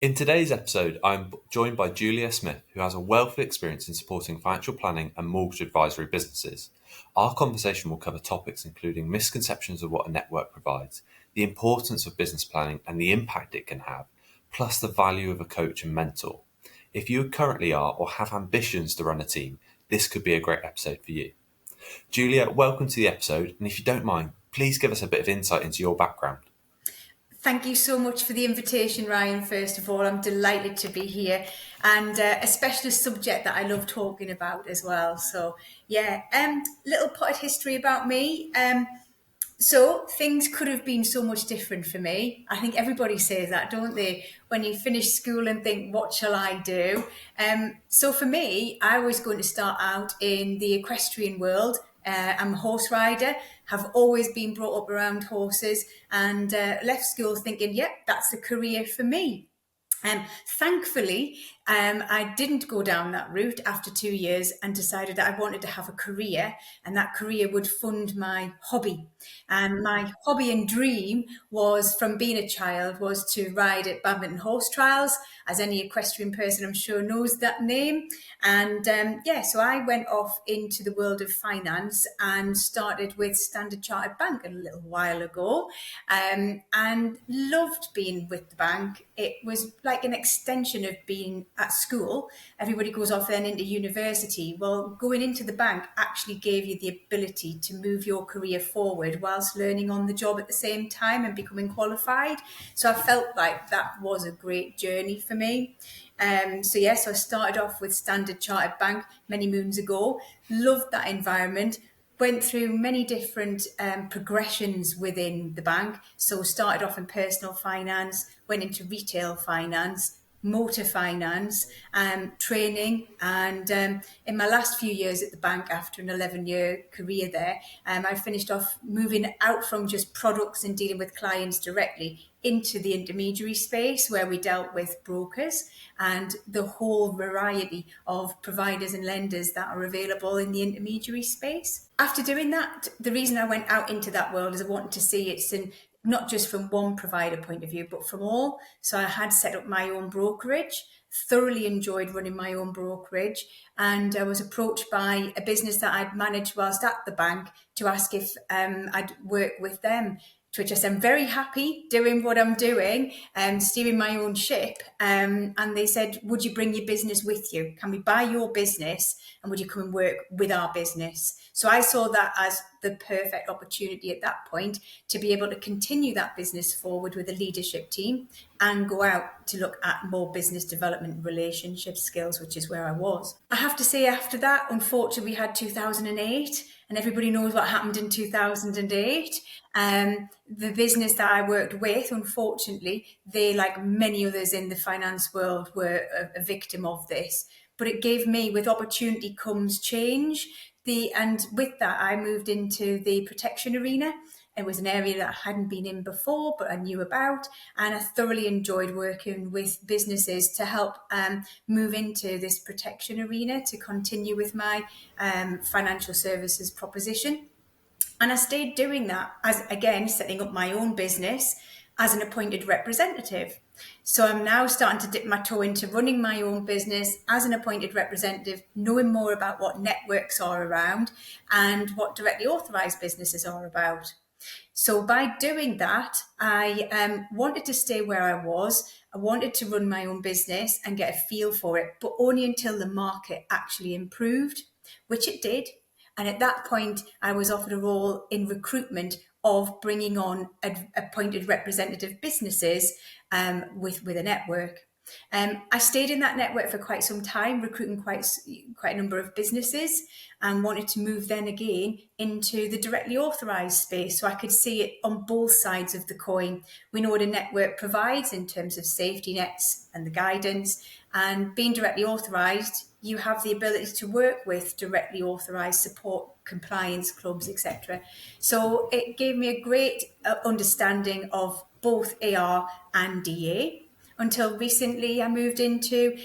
In today's episode, I'm joined by Julia Smith, who has a wealth of experience in supporting financial planning and mortgage advisory businesses. Our conversation will cover topics including misconceptions of what a network provides, the importance of business planning and the impact it can have, plus the value of a coach and mentor. If you currently are or have ambitions to run a team, this could be a great episode for you. Julia, welcome to the episode, and if you don't mind, please give us a bit of insight into your background. Thank you so much for the invitation, Ryan. First of all, I'm delighted to be here, and a specialist subject that I love talking about as well. So, yeah, little potted history about me. So things could have been so much different for me. I think everybody says that, don't they? When you finish school and think, what shall I do? So for me, I was going to start out in the equestrian world. I'm a horse rider, have always been brought up around horses, and left school thinking, yep, that's the career for me. Thankfully, I didn't go down that route after 2 years and decided that I wanted to have a career, and that career would fund my hobby. And my hobby and dream was, from being a child, was to ride at badminton horse trials, as any equestrian person I'm sure knows that name. And so I went off into the world of finance and started with Standard Chartered Bank a little while ago, and loved being with the bank. It was like an extension of being at school. Everybody goes off then into university. Well, going into the bank actually gave you the ability to move your career forward whilst learning on the job at the same time and becoming qualified. So I felt like that was a great journey for me. So I started off with Standard Chartered Bank many moons ago. Loved that environment. Went through many different progressions within the bank. So started off in personal finance, went into retail finance, motor finance, training, and in my last few years at the bank, after an 11-year career there, I finished off moving out from just products and dealing with clients directly into the intermediary space, where we dealt with brokers and the whole variety of providers and lenders that are available in the intermediary space. After doing that, the reason I went out into that world is I wanted to see it's in not just from one provider point of view, but from all. So I had set up my own brokerage, thoroughly enjoyed running my own brokerage, and I was approached by a business that I'd managed whilst at the bank to ask if I'd work with them. To which I said, I'm very happy doing what I'm doing, steering my own ship. And they said, would you bring your business with you? Can we buy your business? And would you come and work with our business? So I saw that as the perfect opportunity at that point to be able to continue that business forward with a leadership team and go out to look at more business development relationship skills, which is where I was. I have to say, after that, unfortunately, we had 2008, and everybody knows what happened in 2008. The business that I worked with, unfortunately, they, like many others in the finance world, were a victim of this. But it gave me, with opportunity comes change. And with that, I moved into the protection arena. It was an area that I hadn't been in before, but I knew about, and I thoroughly enjoyed working with businesses to help move into this protection arena to continue with my financial services proposition. And I stayed doing that, as again, setting up my own business as an appointed representative. So I'm now starting to dip my toe into running my own business as an appointed representative, knowing more about what networks are around and what directly authorised businesses are about. So by doing that, I wanted to stay where I was. I wanted to run my own business and get a feel for it, but only until the market actually improved, which it did. And at that point, I was offered a role in recruitment of bringing on appointed representative businesses with a network. I stayed in that network for quite some time, recruiting quite a number of businesses, and wanted to move then again into the directly authorised space so I could see it on both sides of the coin. We know what a network provides in terms of safety nets and the guidance, and being directly authorised, you have the ability to work with directly authorised support, compliance clubs, etc. So it gave me a great understanding of both AR and DA. Until recently, I moved into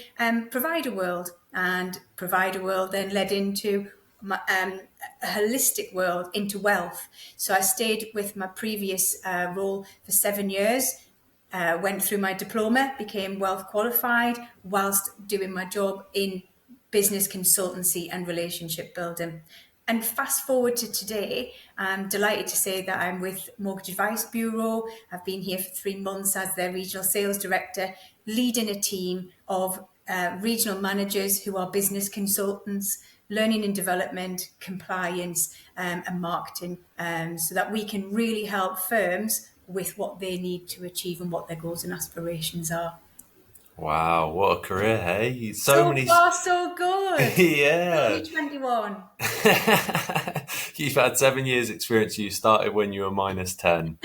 Provider World, and Provider World then led into a holistic world, into wealth. So I stayed with my previous role for 7 years, went through my diploma, became wealth qualified whilst doing my job in business consultancy and relationship building. And fast forward to today, I'm delighted to say that I'm with Mortgage Advice Bureau. I've been here for 3 months as their regional sales director, leading a team of regional managers who are business consultants, learning and development, compliance, and marketing, so that we can really help firms with what they need to achieve and what their goals and aspirations are. Wow, what a career, hey? So So many. far, so good. Yeah. Only 21. You've had 7 years experience. You started when you were -10.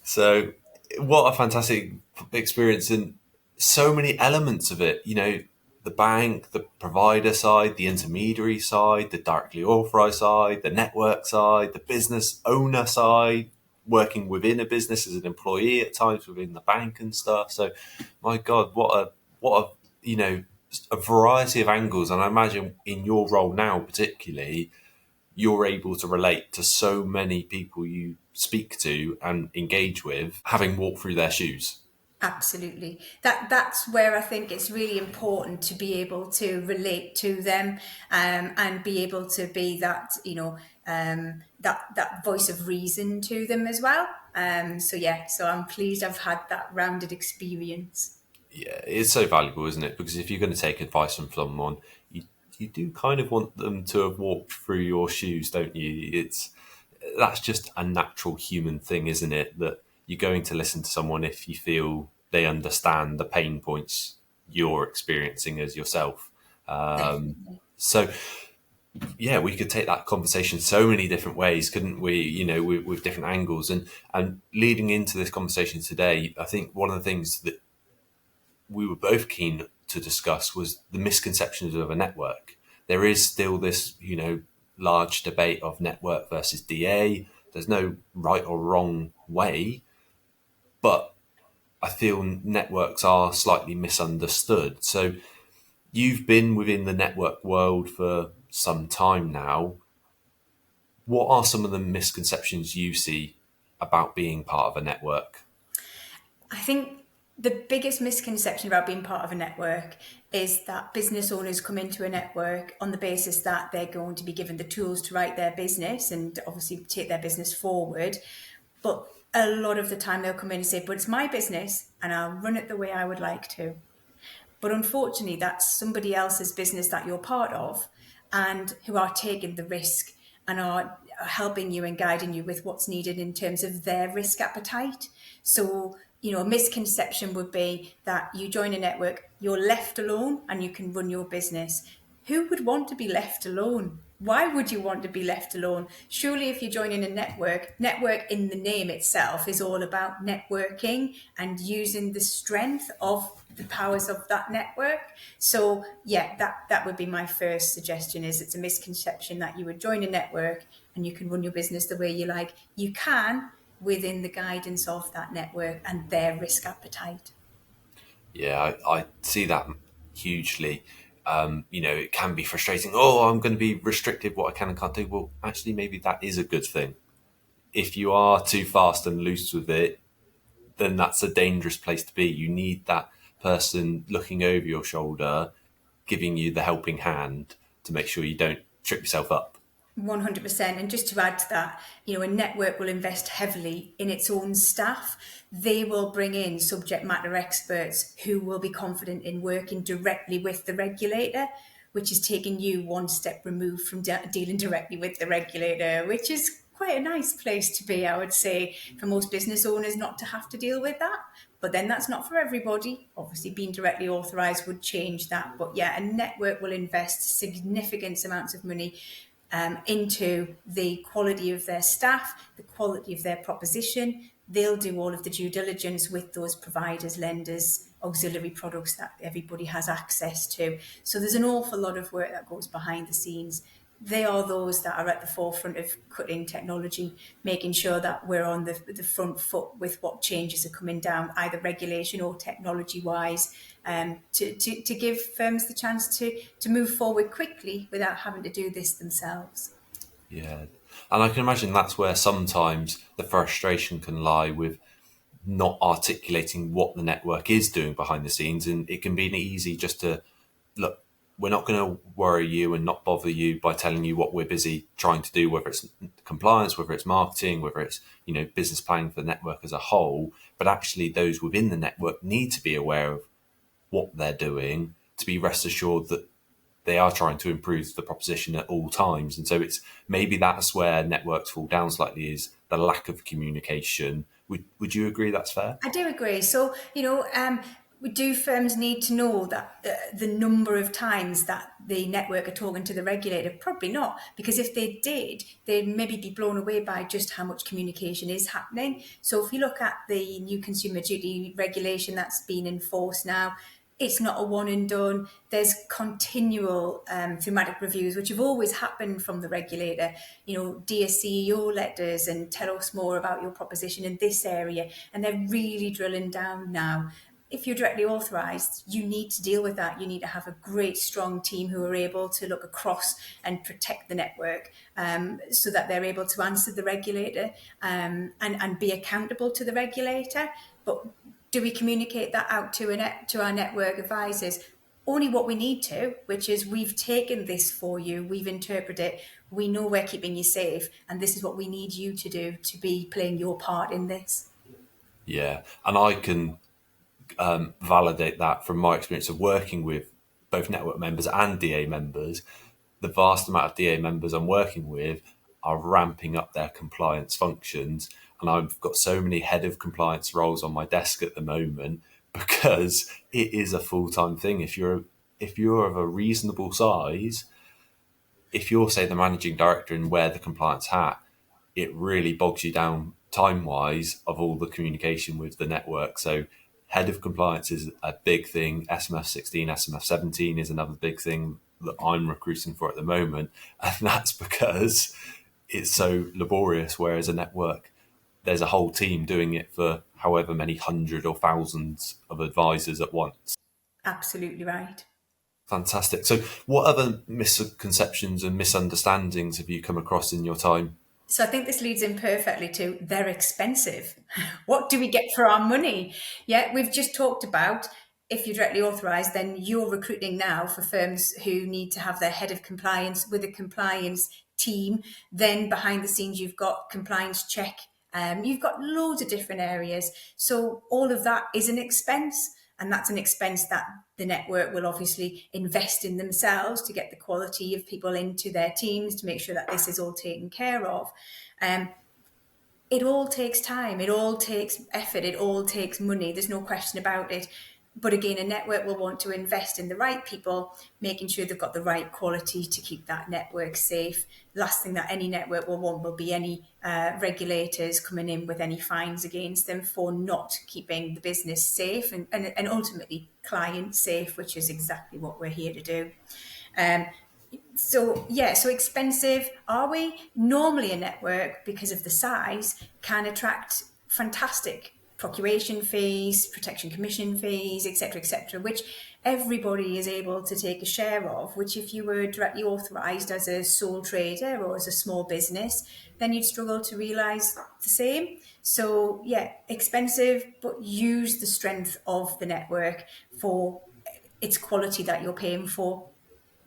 So, what a fantastic experience, and so many elements of it. The bank, the provider side, the intermediary side, the directly authorized side, the network side, the business owner side, working within a business as an employee at times within the bank and stuff. So, my God, a variety of angles. And I imagine in your role now, particularly, you're able to relate to so many people you speak to and engage with, having walked through their shoes. Absolutely. That's where I think it's really important to be able to relate to them, and be able to be that, that voice of reason to them as well. So I'm pleased I've had that rounded experience. Yeah, it's so valuable, isn't it? Because if you're going to take advice from someone, you do kind of want them to have walked through your shoes, don't you? That's just a natural human thing, isn't it? That you're going to listen to someone if you feel they understand the pain points you're experiencing as yourself. Definitely. So yeah, we could take that conversation so many different ways, couldn't we? With different angles, and leading into this conversation today, I think one of the things that we were both keen to discuss was the misconceptions of a network. There is still this, large debate of network versus DA. There's no right or wrong way, but I feel networks are slightly misunderstood. So you've been within the network world for some time now. What are some of the misconceptions you see about being part of a network? I think the biggest misconception about being part of a network is that business owners come into a network on the basis that they're going to be given the tools to write their business and obviously take their business forward. But a lot of the time they'll come in and say, but it's my business and I'll run it the way I would like to. But unfortunately, that's somebody else's business that you're part of and who are taking the risk and are helping you and guiding you with what's needed in terms of their risk appetite. So, a misconception would be that you join a network, you're left alone and you can run your business. Who would want to be left alone? Why would you want to be left alone? Surely if you're joining a network in the name itself is all about networking and using the strength of the powers of that network. So yeah, that would be my first suggestion. Is it's a misconception that you would join a network and you can run your business the way you like. You can, within the guidance of that network and their risk appetite. Yeah, I see that hugely. It can be frustrating. Oh, I'm going to be restricted what I can and can't do. Well, actually, maybe that is a good thing. If you are too fast and loose with it, then that's a dangerous place to be. You need that person looking over your shoulder, giving you the helping hand to make sure you don't trip yourself up. 100%. And just to add to that, a network will invest heavily in its own staff. They will bring in subject matter experts who will be confident in working directly with the regulator, which is taking you one step removed from dealing directly with the regulator, which is quite a nice place to be, I would say, for most business owners not to have to deal with that. But then that's not for everybody. Obviously, being directly authorised would change that. But yeah, a network will invest significant amounts of money into the quality of their staff, the quality of their proposition. They'll do all of the due diligence with those providers, lenders, auxiliary products that everybody has access to. So there's an awful lot of work that goes behind the scenes. They are those that are at the forefront of cutting technology, making sure that we're on the front foot with what changes are coming down, either regulation or technology-wise, to give firms the chance to move forward quickly without having to do this themselves. Yeah. And I can imagine that's where sometimes the frustration can lie with not articulating what the network is doing behind the scenes. And it can be easy just to look, we're not going to worry you and not bother you by telling you what we're busy trying to do, whether it's compliance, whether it's marketing, whether it's, business planning for the network as a whole. But actually those within the network need to be aware of what they're doing, to be rest assured that they are trying to improve the proposition at all times. And so it's maybe that's where networks fall down slightly, is the lack of communication. Would you agree that's fair? I do agree. So, do firms need to know that the number of times that the network are talking to the regulator? Probably not, because if they did, they'd maybe be blown away by just how much communication is happening. So if you look at the new consumer duty regulation that's been enforced now, it's not a one and done. There's continual thematic reviews, which have always happened from the regulator. Dear CEO letters and tell us more about your proposition in this area. And they're really drilling down now. If you're directly authorised, you need to deal with that. You need to have a great, strong team who are able to look across and protect the network, so that they're able to answer the regulator, and be accountable to the regulator. But do we communicate that out to our network advisors? Only what we need to, which is, we've taken this for you, we've interpreted it, we know we're keeping you safe, and this is what we need you to do to be playing your part in this. Yeah. And I can validate that from my experience of working with both network members and DA members. The vast amount of DA members I'm working with are ramping up their compliance functions. And I've got so many head of compliance roles on my desk at the moment, because it is a full-time thing. If you're of a reasonable size, if you're, say, the managing director and wear the compliance hat, it really bogs you down time-wise of all the communication with the network. So head of compliance is a big thing. SMF 16, SMF 17 is another big thing that I'm recruiting for at the moment. And that's because it's so laborious, whereas a network, there's a whole team doing it for however many hundred or thousands of advisors at once. Absolutely right. Fantastic. So what other misconceptions and misunderstandings have you come across in your time? So I think this leads in perfectly to, they're expensive. What do we get for our money? Yeah, we've just talked about, if you're directly authorised, then you're recruiting now for firms who need to have their head of compliance with a compliance team. Then behind the scenes, you've got compliance check. You've got loads of different areas. So all of that is an expense. And that's an expense that the network will obviously invest in themselves to get the quality of people into their teams, to make sure that this is all taken care of. It all takes time, it all takes effort, it all takes money. There's no question about it. But again, a network will want to invest in the right people, making sure they've got the right quality to keep that network safe. Last thing that any network will want will be any regulators coming in with any fines against them for not keeping the business safe, and ultimately client safe, which is exactly what we're here to do. So expensive are we? Normally a network, because of the size, can attract fantastic procuration fees, protection commission fees, etc., which everybody is able to take a share of, which if you were directly authorised as a sole trader or as a small business, then you'd struggle to realise the same. So expensive, but use the strength of the network for its quality that you're paying for.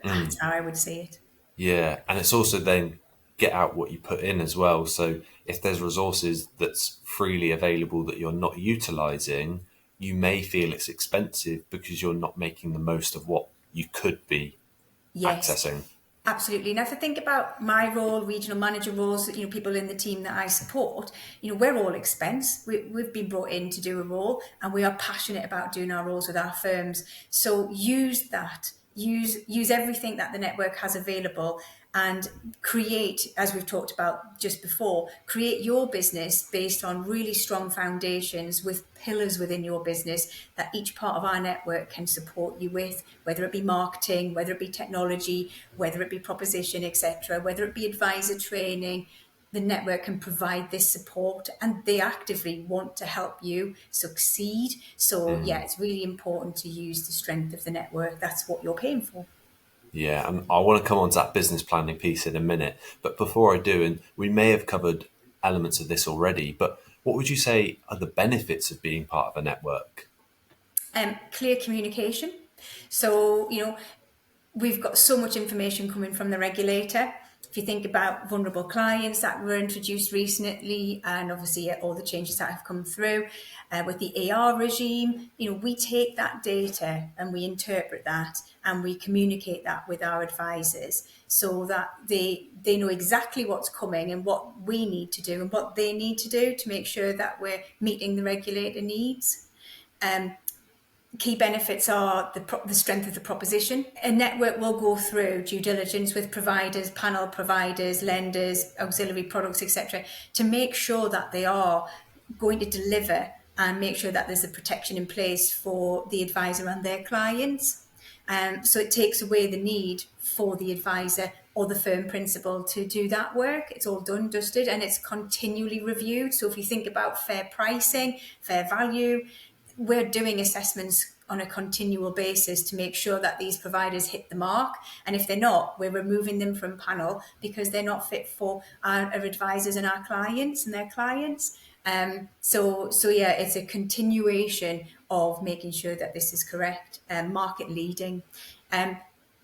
That's how I would see it. Yeah, and it's also then get out what you put in as well. So if there's resources that's freely available that you're not utilizing, you may feel it's expensive because you're not making the most of what you could be Yes, accessing. absolutely. Now, if I think about my role, regional manager roles, people in the team that I support, we're all expense. We've been brought in to do a role, and we are passionate about doing our roles with our firms. So use that. Use everything that the network has available, and create, as we've talked about just before, create your business based on really strong foundations with pillars within your business that each part of our network can support you with, whether it be marketing, whether it be technology, whether it be proposition, etc., whether it be advisor training. The network can provide this support, and they actively want to help you succeed. So it's really important to use the strength of the network. That's what you're paying for. Yeah, and I want to come on to that business planning piece in a minute. But before I do, and we may have covered elements of this already, but What would you say are the benefits of being part of a network? Clear communication. So, we've got so much information coming from the regulator. If you think about vulnerable clients that were introduced recently, and obviously all the changes that have come through with the AR regime, we take that data and we interpret that and we communicate that with our advisors so that they know exactly what's coming and what we need to do and what they need to do to make sure that we're meeting the regulator needs. Key benefits are the strength of the proposition. A network will go through due diligence with providers, panel providers, lenders, auxiliary products, etc., to make sure that they are going to deliver and make sure that there's a protection in place for the advisor and their clients. So it takes away the need for the advisor or the firm principal to do that work. It's all done, dusted, and it's continually reviewed. So if you think about fair pricing, fair value, we're doing assessments on a continual basis to make sure that these providers hit the mark. And if they're not, we're removing them from panel because they're not fit for our advisors and our clients and their clients. So yeah, it's a continuation of making sure that this is correct, market leading.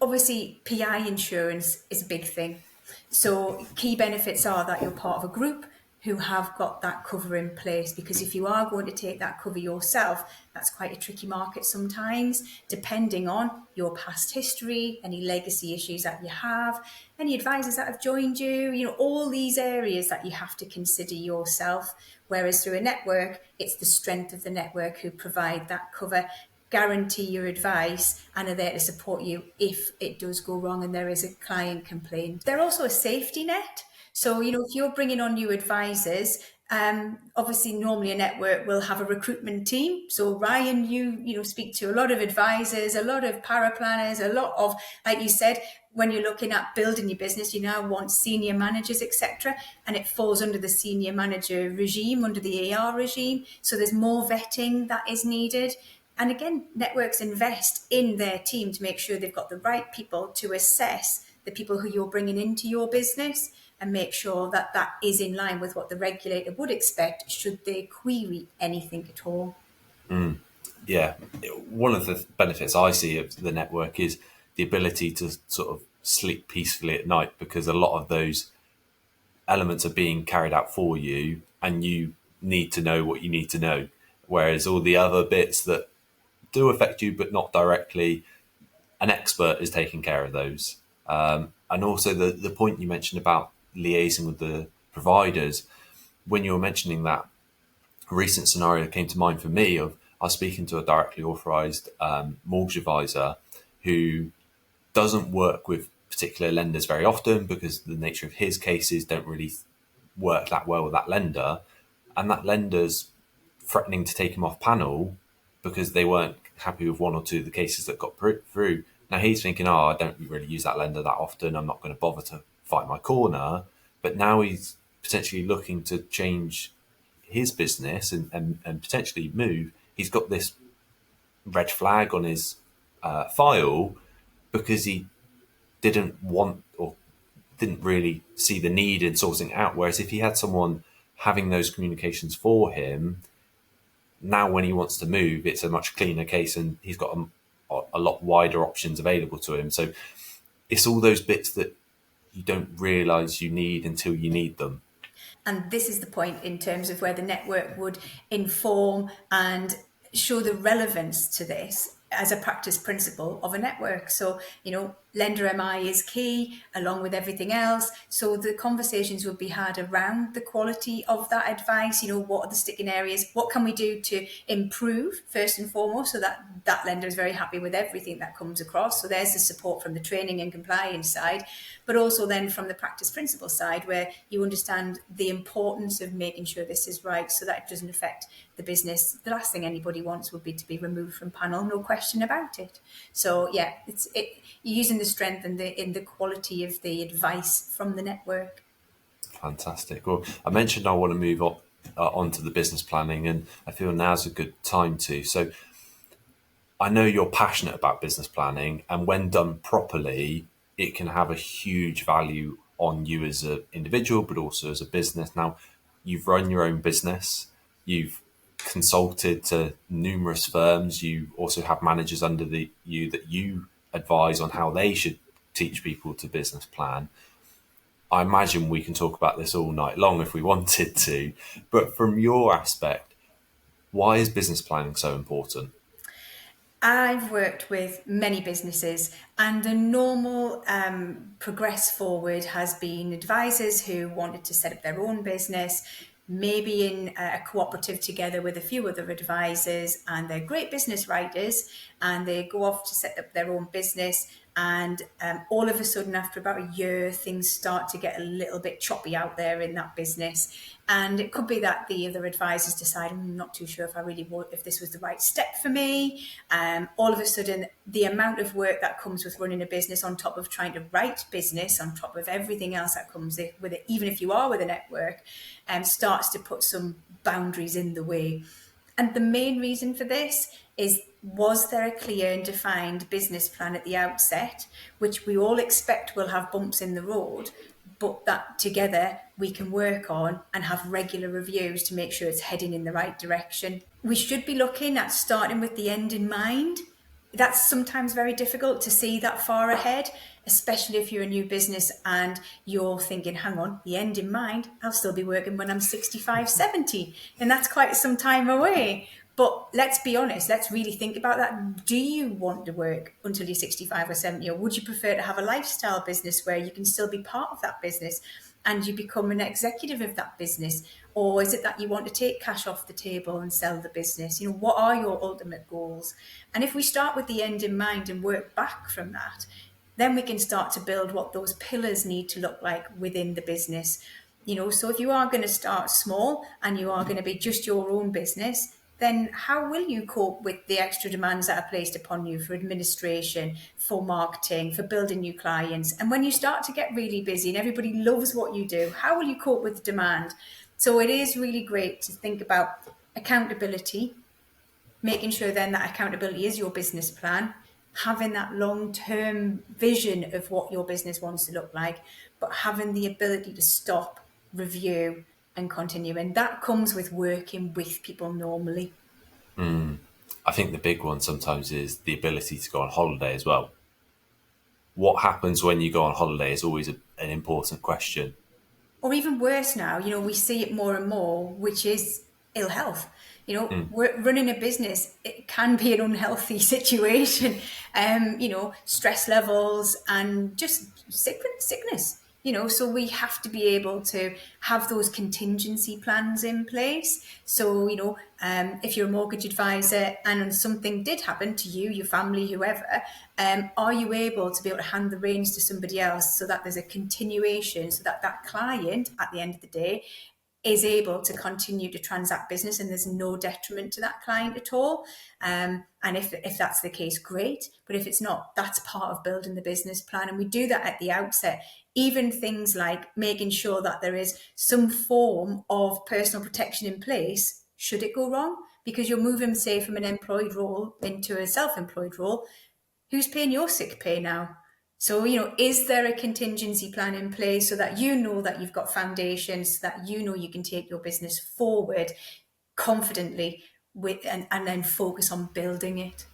Obviously, PI insurance is a big thing. So key benefits are that you're part of a group who have got that cover in place, because if you are going to take that cover yourself, that's quite a tricky market sometimes, depending on your past history, any legacy issues that you have, any advisors that have joined you, all these areas that you have to consider yourself. Whereas through a network, it's the strength of the network who provide that cover, guarantee your advice, and are there to support you if it does go wrong and there is a client complaint. They're also a safety net. So, if you're bringing on new advisors, obviously normally a network will have a recruitment team. So Ryan, you speak to a lot of advisors, a lot of paraplanners, a lot of, like you said, when you're looking at building your business, you now want senior managers, etc. And it falls under the senior manager regime, under the AR regime. So there's more vetting that is needed. And again, networks invest in their team to make sure they've got the right people to assess the people who you're bringing into your business and make sure that that is in line with what the regulator would expect should they query anything at all. Yeah, one of the benefits I see of the network is the ability to sort of sleep peacefully at night, because a lot of those elements are being carried out for you and you need to know what you need to know. Whereas all the other bits that do affect you but not directly, an expert is taking care of those. And also the point you mentioned about liaising with the providers, when you were mentioning that, a recent scenario came to mind for me of I was speaking to a directly authorised mortgage advisor who doesn't work with particular lenders very often because the nature of his cases don't really work that well with that lender, and that lender's threatening to take him off panel because they weren't happy with one or two of the cases that got through. Now he's thinking, oh, I don't really use that lender that often, I'm not going to bother to fight my corner. But now he's potentially looking to change his business and potentially move. He's got this red flag on his file because he didn't want or didn't really see the need in sorting it out. Whereas if he had someone having those communications for him, now when he wants to move, it's a much cleaner case and he's got a lot wider options available to him. So it's all those bits that you don't realise you need until you need them. And this is the point in terms of where the network would inform and show the relevance to this as a practice principle of a network. So, lender MI is key along with everything else. So the conversations would be had around the quality of that advice. What are the sticking areas? What can we do to improve first and foremost so that that lender is very happy with everything that comes across? So there's the support from the training and compliance side, but also then from the practice principle side where you understand the importance of making sure this is right so that it doesn't affect the business. The last thing anybody wants would be to be removed from panel, no question about it. So yeah, you're using the strength and the quality of the advice from the network. Fantastic. Well, I mentioned I want to move on to the business planning, and I feel now's a good time to. So I know you're passionate about business planning, and when done properly, it can have a huge value on you as an individual, but also as a business. Now, you've run your own business, you've consulted to numerous firms, you also have managers under you that you advise on how they should teach people to business plan. I imagine we can talk about this all night long if we wanted to, but from your aspect, why is business planning so important? I've worked with many businesses, and the normal progress forward has been advisors who wanted to set up their own business, maybe in a cooperative together with a few other advisors, and they're great business writers, and they go off to set up their own business. And all of a sudden, after about a year, things start to get a little bit choppy out there in that business. And it could be that the other advisors decide, I'm not too sure if I really want, if this was the right step for me. All of a sudden, the amount of work that comes with running a business on top of trying to write business, on top of everything else that comes with it, even if you are with a network, starts to put some boundaries in the way. And the main reason for this is, was there a clear and defined business plan at the outset, which we all expect will have bumps in the road, but that together we can work on and have regular reviews to make sure it's heading in the right direction. We should be looking at starting with the end in mind. That's sometimes very difficult to see that far ahead, especially if you're a new business and you're thinking, hang on, the end in mind, I'll still be working when I'm 65, 70, and that's quite some time away. But let's be honest, let's really think about that. Do you want to work until you're 65 or 70, or would you prefer to have a lifestyle business where you can still be part of that business and you become an executive of that business? Or is it that you want to take cash off the table and sell the business? You know, what are your ultimate goals? And if we start with the end in mind and work back from that, then we can start to build what those pillars need to look like within the business. You know, so if you are going to start small and you are going to be just your own business, then how will you cope with the extra demands that are placed upon you for administration, for marketing, for building new clients? And when you start to get really busy and everybody loves what you do, how will you cope with the demand? So it is really great to think about accountability, making sure then that accountability is your business plan, having that long-term vision of what your business wants to look like, but having the ability to stop, review, and continue. And that comes with working with people normally. I think the big one sometimes is the ability to go on holiday as well. What happens when you go on holiday is always an important question. Or even worse now, you know, we see it more and more, which is ill health. You know, we're running a business, it can be an unhealthy situation. You know, stress levels and just sickness. You know, so we have to be able to have those contingency plans in place. So, you know, if you're a mortgage advisor and something did happen to you, your family, whoever, are you able to be able to hand the reins to somebody else so that there's a continuation, so that that client at the end of the day is able to continue to transact business and there's no detriment to that client at all. And if that's the case, great. But if it's not, that's part of building the business plan. And we do that at the outset. Even things like making sure that there is some form of personal protection in place should it go wrong, because you're moving, say, from an employed role into a self-employed role. Who's paying your sick pay now? So, you know, is there a contingency plan in place so that you know that you've got foundations, so that you know you can take your business forward confidently with and then focus on building it?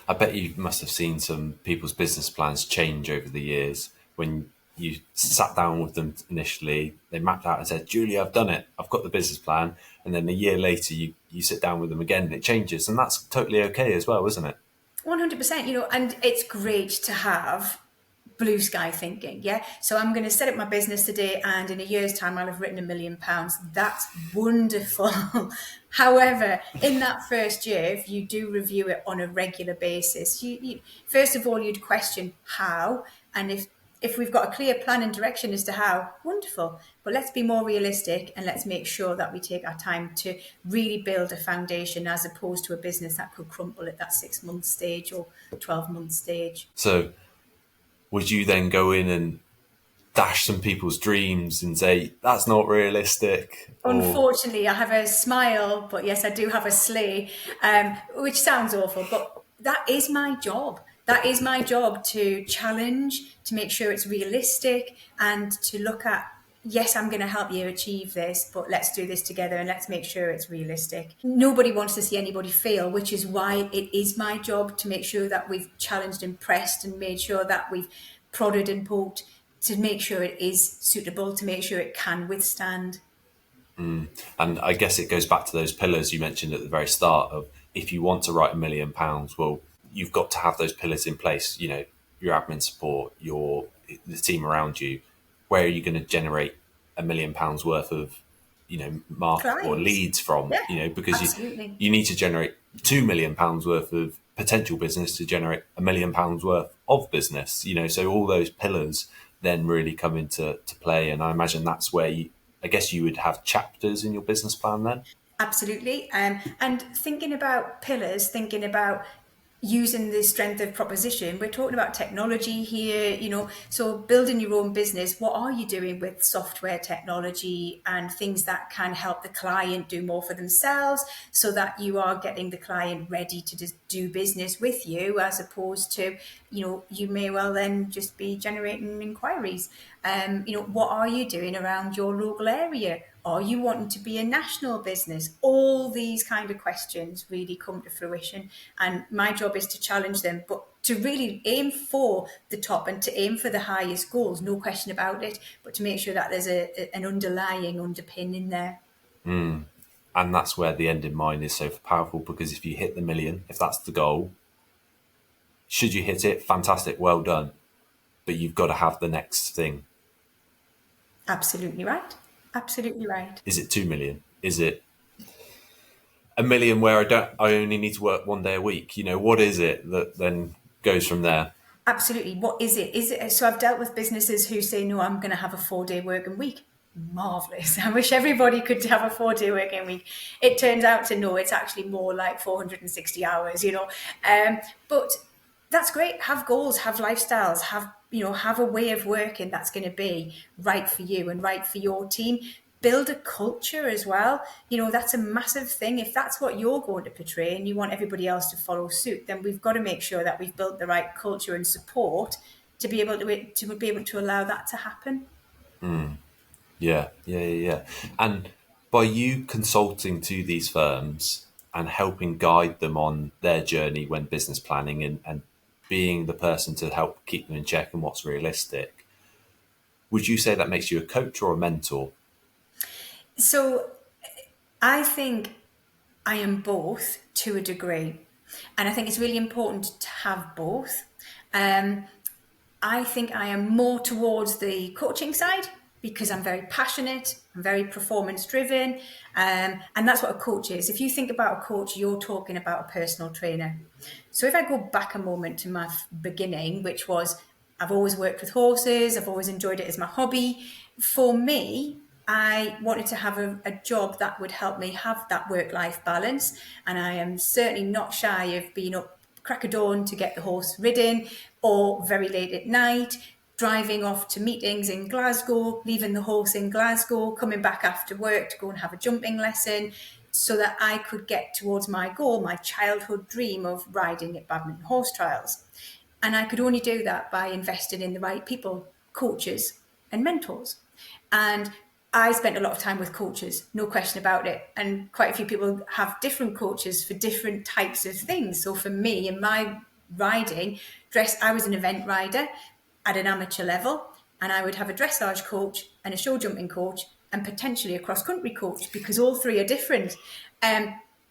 I bet you must have seen some people's business plans change over the years when you sat down with them initially. They mapped out and said, Julie, I've done it. I've got the business plan. And then a year later, you sit down with them again and it changes. And that's totally okay as well, isn't it? 100%, you know, and it's great to have blue sky thinking. Yeah. So I'm going to set up my business today and in a year's time, I'll have written £1 million. That's wonderful. However, in that first year, if you do review it on a regular basis, you first of all, you'd question how, and if we've got a clear plan and direction as to how, wonderful. But let's be more realistic and let's make sure that we take our time to really build a foundation as opposed to a business that could crumble at that 6-month stage or 12-month stage. So would you then go in and dash some people's dreams and say, that's not realistic? Or Unfortunately, I have a smile, but yes, I do have a sleigh, which sounds awful, but that is my job. That is my job, to challenge, to make sure it's realistic, and to look at yes, I'm going to help you achieve this, but let's do this together and let's make sure it's realistic. Nobody wants to see anybody fail, which is why it is my job to make sure that we've challenged and pressed and made sure that we've prodded and poked to make sure it is suitable, to make sure it can withstand. And I guess it goes back to those pillars you mentioned at the very start of, if you want to write £1 million, well, you've got to have those pillars in place. You know, your admin support, the team around you. Where are you going to generate £1 million worth of, market or Clients. leads from? Yeah, Because absolutely. you need to generate £2 million worth of potential business to generate £1 million worth of business. So all those pillars then really come into play, and I imagine that's where I guess you would have chapters in your business plan then. Absolutely. And thinking about pillars, thinking about using the strength of proposition, we're talking about technology here, so building your own business. What are you doing with software technology and things that can help the client do more for themselves, so that you are getting the client ready to just do business with you, as opposed to, you may well then just be generating inquiries. What are you doing around your local area? Are you wanting to be a national business? All these kind of questions really come to fruition. And my job is to challenge them, but to really aim for the top and to aim for the highest goals, no question about it, but to make sure that there's an underlying underpinning there. And that's where the end in mind is so powerful, because if you hit the million, if that's the goal, should you hit it, fantastic, well done. But you've got to have the next thing. Absolutely right. Absolutely right. Is it 2 million? Is it a million where I only need to work 1 day a week? What is it that then goes from there? Absolutely. What is it? Is it so? I've dealt with businesses who say, "No, I'm going to have a 4-day working week." Marvelous. I wish everybody could have a 4-day working week. It turns out to no, it's actually more like 460 hours. But that's great. Have goals, have lifestyles, have a way of working that's going to be right for you and right for your team. Build a culture as well. That's a massive thing. If that's what you're going to portray and you want everybody else to follow suit, then we've got to make sure that we've built the right culture and support to be able to allow that to happen. Yeah, yeah, yeah, yeah. And by you consulting to these firms and helping guide them on their journey when business planning, and being the person to help keep them in check and what's realistic, would you say that makes you a coach or a mentor? So I think I am both to a degree. And I think it's really important to have both. Um, I think I am more towards the coaching side because I'm very passionate, I'm very performance driven, and that's what a coach is. If you think about a coach, you're talking about a personal trainer. So if I go back a moment to my beginning, which was I've always worked with horses, I've always enjoyed it as my hobby. For me, I wanted to have a job that would help me have that work-life balance. And I am certainly not shy of being up crack of dawn to get the horse ridden, or very late at night, driving off to meetings in Glasgow, leaving the horse in Glasgow, coming back after work to go and have a jumping lesson, so that I could get towards my goal, my childhood dream of riding at badminton horse trials. And I could only do that by investing in the right people, coaches and mentors. And I spent a lot of time with coaches, no question about it. And quite a few people have different coaches for different types of things. So for me, in my riding, I was an event rider at an amateur level, and I would have a dressage coach and a show jumping coach and potentially a cross country coach, because all three are different.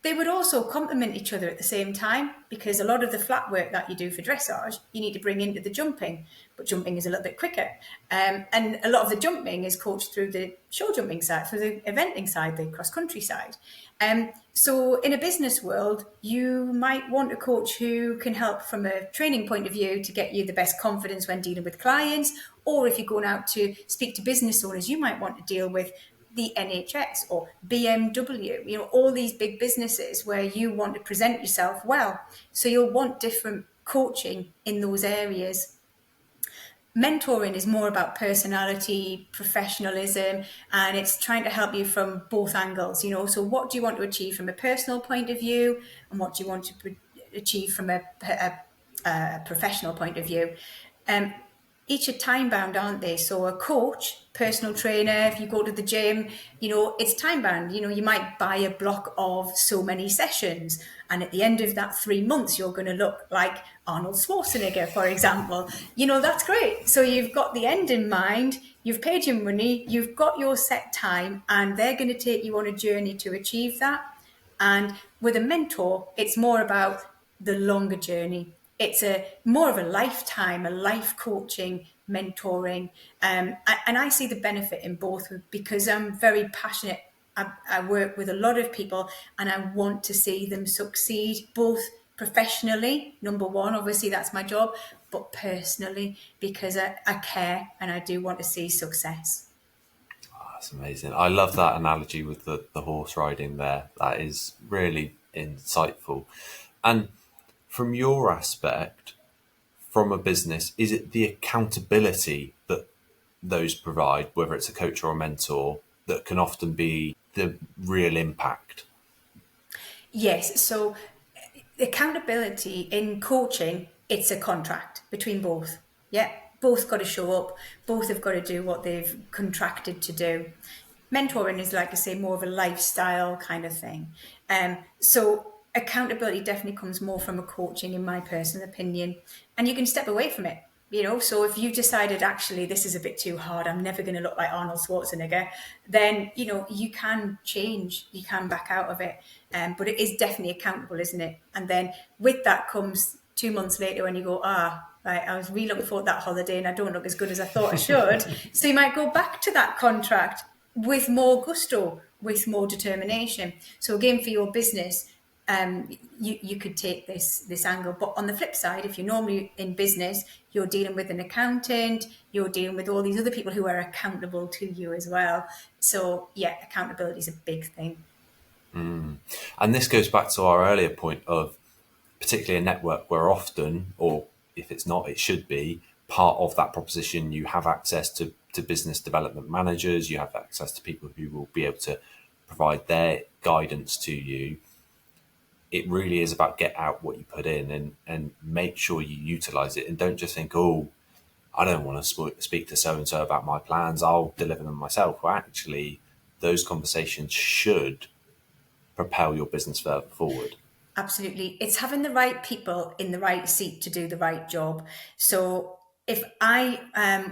They would also complement each other at the same time, because a lot of the flat work that you do for dressage, you need to bring into the jumping, but jumping is a little bit quicker. And a lot of the jumping is coached through the show jumping side, through the eventing side, the cross country side. So in a business world, you might want a coach who can help from a training point of view to get you the best confidence when dealing with clients. Or if you're going out to speak to business owners, you might want to deal with the NHS or BMW, all these big businesses where you want to present yourself well. So you'll want different coaching in those areas. Mentoring is more about personality, professionalism, and it's trying to help you from both angles. So what do you want to achieve from a personal point of view, and what do you want to achieve from a professional point of view? each are time bound, aren't they? So a coach, personal trainer, if you go to the gym, it's time bound. You might buy a block of so many sessions, and at the end of that 3 months, you're going to look like Arnold Schwarzenegger, for example. That's great. So you've got the end in mind, you've paid your money, you've got your set time, and they're going to take you on a journey to achieve that. And with a mentor, it's more about the longer journey. It's more of a lifetime, a life coaching, mentoring. And I see the benefit in both because I'm very passionate. I work with a lot of people and I want to see them succeed, both professionally, number one, obviously that's my job, but personally, because I care and I do want to see success. That's amazing. I love that analogy with the horse riding there. That is really insightful. And from your aspect, from a business, is it the accountability that those provide, whether it's a coach or a mentor, that can often be the real impact? Yes, so accountability in coaching, it's a contract between both. Yeah, both got to show up, both have got to do what they've contracted to do. Mentoring is, like I say, more of a lifestyle kind of thing. So accountability definitely comes more from a coaching, in my personal opinion, and you can step away from it. So if you've decided actually this is a bit too hard, I'm never going to look like Arnold Schwarzenegger, then you can change, you can back out of it. But it is definitely accountable, isn't it? And then with that comes 2 months later when you go, right, I was really looking forward to that holiday and I don't look as good as I thought I should. So you might go back to that contract with more gusto, with more determination. So again, for your business, you could take this angle. But on the flip side, if you're normally in business, you're dealing with an accountant, you're dealing with all these other people who are accountable to you as well. So yeah, accountability is a big thing. And this goes back to our earlier point of particularly a network where often, or if it's not, it should be part of that proposition. You have access to business development managers, you have access to people who will be able to provide their guidance to you. It really is about get out what you put in and make sure you utilize it, and don't just think, oh, I don't want to speak to so and so about my plans, I'll deliver them myself. Well, actually, those conversations should propel your business further forward. Absolutely. It's having the right people in the right seat to do the right job. So if I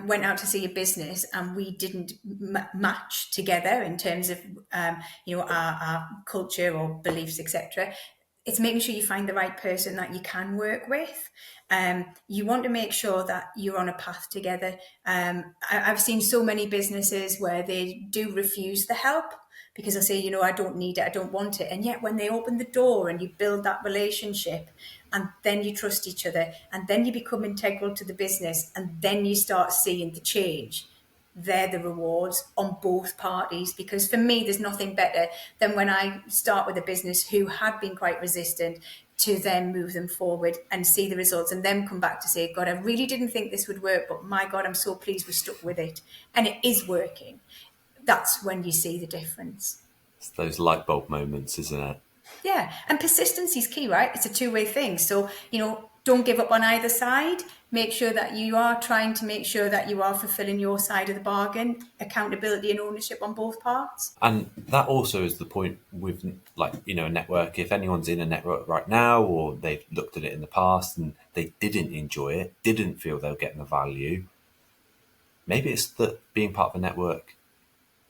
went out to see a business and we didn't match together in terms of our culture or beliefs, etc., it's making sure you find the right person that you can work with. You want to make sure that you're on a path together. I've seen so many businesses where they do refuse the help because I say, I don't need it, I don't want it. And yet when they open the door and you build that relationship and then you trust each other and then you become integral to the business and then you start seeing the change, they're the rewards on both parties. Because for me, there's nothing better than when I start with a business who had been quite resistant to then move them forward and see the results and then come back to say, God, I really didn't think this would work, but my God, I'm so pleased we stuck with it. And it is working. That's when you see the difference. It's those light bulb moments, isn't it? Yeah. And persistency is key, right? It's a two-way thing. So, don't give up on either side. Make sure that you are trying to make sure that you are fulfilling your side of the bargain, accountability and ownership on both parts. And that also is the point with, like, a network. If anyone's in a network right now or they've looked at it in the past and they didn't enjoy it, didn't feel they were getting the value, maybe it's that being part of a network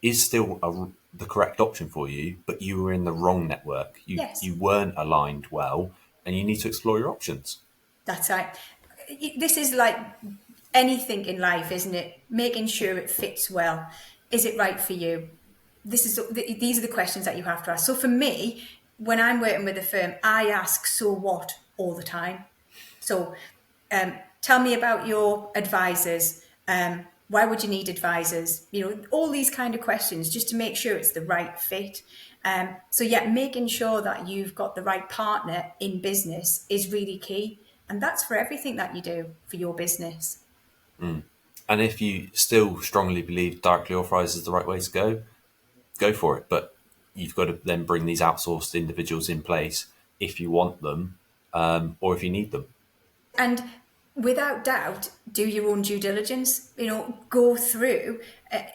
is still the correct option for you, but you were in the wrong network. Yes, You weren't aligned well, and you need to explore your options. that's right. This is like anything in life, isn't it? Making sure it fits well. Is it right for you? These are the questions that you have to ask. So for me, when I'm working with a firm, I ask so what all the time. So tell me about your advisors. Why would you need advisors? All these kind of questions just to make sure it's the right fit. So yeah, making sure that you've got the right partner in business is really key. And that's for everything that you do for your business. And if you still strongly believe directly authorized is the right way to go for it. But you've got to then bring these outsourced individuals in place if you want them, or if you need them. And Without doubt, do your own due diligence. Go through a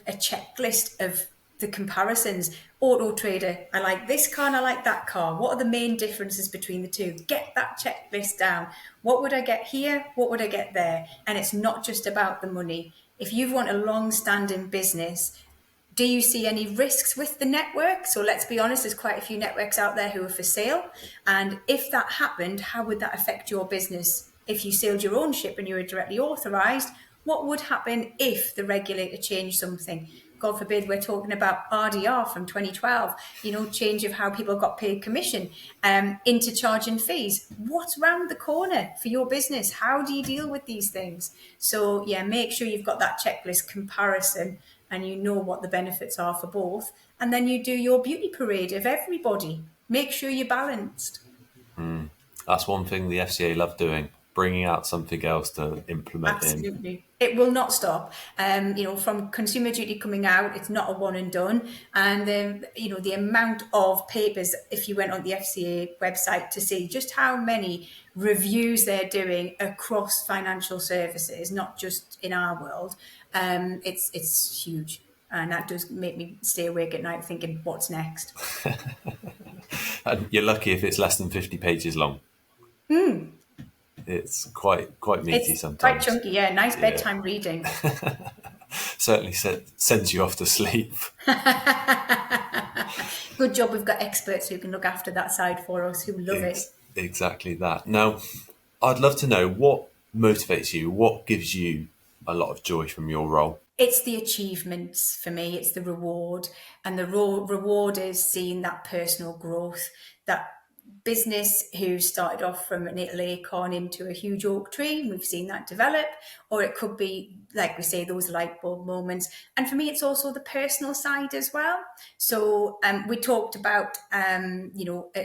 checklist of the comparisons. Auto Trader, I like this car and I like that car. What are the main differences between the two? Get that checklist down. What would I get here? What would I get there? And it's not just about the money. If you want a long-standing business, do you see any risks with the network? So let's be honest, there's quite a few networks out there who are for sale. And if that happened, how would that affect your business? If you sailed your own ship and you were directly authorised, what would happen if the regulator changed something? God forbid, we're talking about RDR from 2012, change of how people got paid commission into charging fees. What's round the corner for your business? How do you deal with these things? So yeah, make sure you've got that checklist comparison and you know what the benefits are for both. And then you do your beauty parade of everybody. Make sure you're balanced. That's one thing the FCA love doing, bringing out something else to implement in. Absolutely. It will not stop. From Consumer Duty coming out, it's not a one and done. And the amount of papers, if you went on the FCA website to see just how many reviews they're doing across financial services, not just in our world, it's huge. And that does make me stay awake at night thinking, what's next? And you're lucky if it's less than 50 pages long. It's quite meaty It's quite sometimes. chunky, yeah. Nice Yeah. bedtime reading. Certainly sends you off to sleep. Good job we've got experts who can look after that side for us, who love it. Exactly that. Now, I'd love to know what motivates you, what gives you a lot of joy from your role. It's the achievements for me, it's the reward. And the reward is seeing that personal growth, that business who started off from a little acorn into a huge oak tree. We've seen that develop, or it could be, like we say, those light bulb moments. And for me, it's also the personal side as well. So we talked about,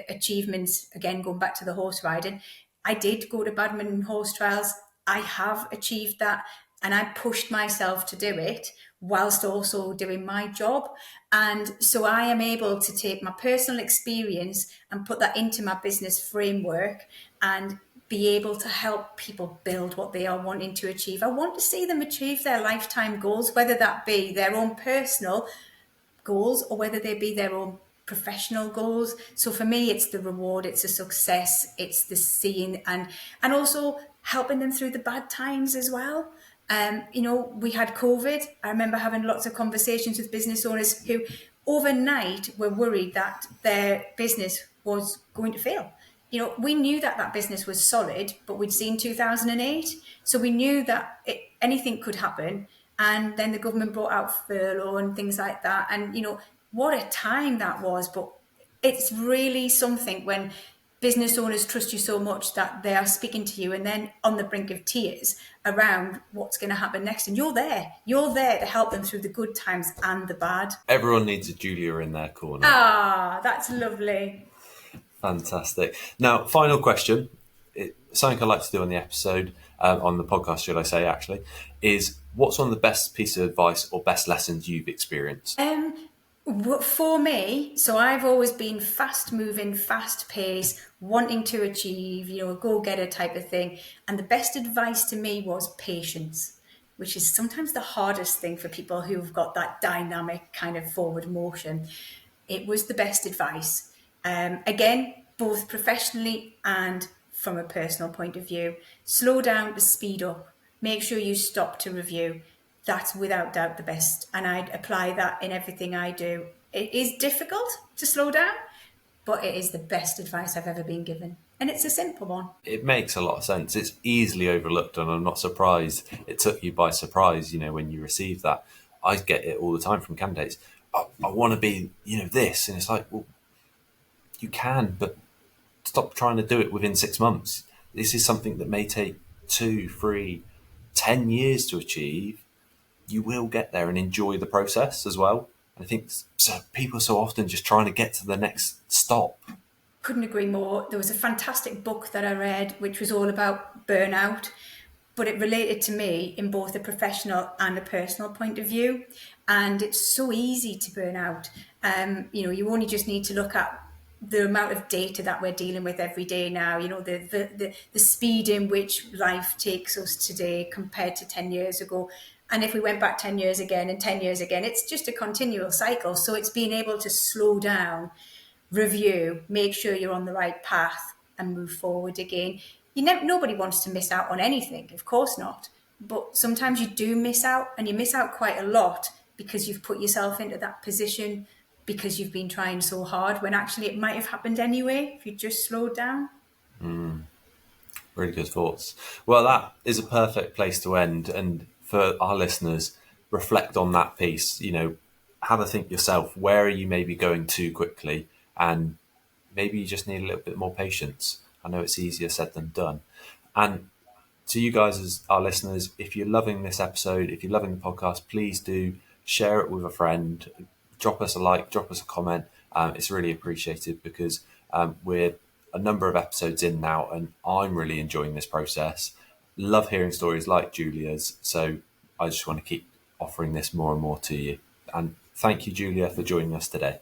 achievements, again, going back to the horse riding. I did go to badminton horse trials. I have achieved that. And I pushed myself to do it whilst also doing my job. And so I am able to take my personal experience and put that into my business framework and be able to help people build what they are wanting to achieve. I want to see them achieve their lifetime goals, whether that be their own personal goals or whether they be their own professional goals. So for me, it's the reward, it's the success, it's the seeing and also helping them through the bad times as well. We had COVID. I remember having lots of conversations with business owners who overnight were worried that their business was going to fail. We knew that business was solid, but we'd seen 2008. So we knew that anything could happen. And then the government brought out furlough and things like that. And, what a time that was. But it's really something when business owners trust you so much that they are speaking to you and then on the brink of tears around what's going to happen next. And you're there to help them through the good times and the bad. Everyone needs a Julia in their corner. Ah, that's lovely. Fantastic. Now, final question. Something I like to do on the episode, on the podcast, should I say, actually, is what's one of the best piece of advice or best lessons you've experienced? For me, so I've always been fast moving, fast paced, wanting to achieve, a go-getter type of thing. And the best advice to me was patience, which is sometimes the hardest thing for people who've got that dynamic kind of forward motion. It was the best advice. Again, both professionally and from a personal point of view. Slow down to speed up. Make sure you stop to review. That's without doubt the best. And I'd apply that in everything I do. It is difficult to slow down, but it is the best advice I've ever been given. And it's a simple one. It makes a lot of sense. It's easily overlooked, and I'm not surprised it took you by surprise, when you received that. I get it all the time from candidates. I want to be, this. And it's like, well, you can, but stop trying to do it within 6 months. This is something that may take 2, 3, 10 years to achieve. You will get there and enjoy the process as well. I think so. People are so often just trying to get to the next stop. Couldn't agree more. There was a fantastic book that I read, which was all about burnout, but it related to me in both a professional and a personal point of view. And it's so easy to burn out. You only just need to look at the amount of data that we're dealing with every day now, the speed in which life takes us today compared to 10 years ago. And if we went back 10 years again and 10 years again, it's just a continual cycle. So it's being able to slow down, review, make sure you're on the right path and move forward again. Nobody wants to miss out on anything, of course not. But sometimes you do miss out, and you miss out quite a lot because you've put yourself into that position because you've been trying so hard, when actually it might have happened anyway if you just slowed down. Really good thoughts. Well, that is a perfect place to end. And for our listeners, reflect on that piece. Have a think yourself. Where are you maybe going too quickly? And maybe you just need a little bit more patience. I know it's easier said than done. And to you guys as our listeners, if you're loving this episode, if you're loving the podcast, please do share it with a friend. Drop us a like, drop us a comment. It's really appreciated because we're a number of episodes in now, and I'm really enjoying this process. Love hearing stories like Julia's. So I just want to keep offering this more and more to you. And thank you, Julia, for joining us today.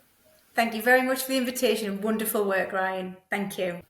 Thank you very much for the invitation. Wonderful work, Ryan. Thank you.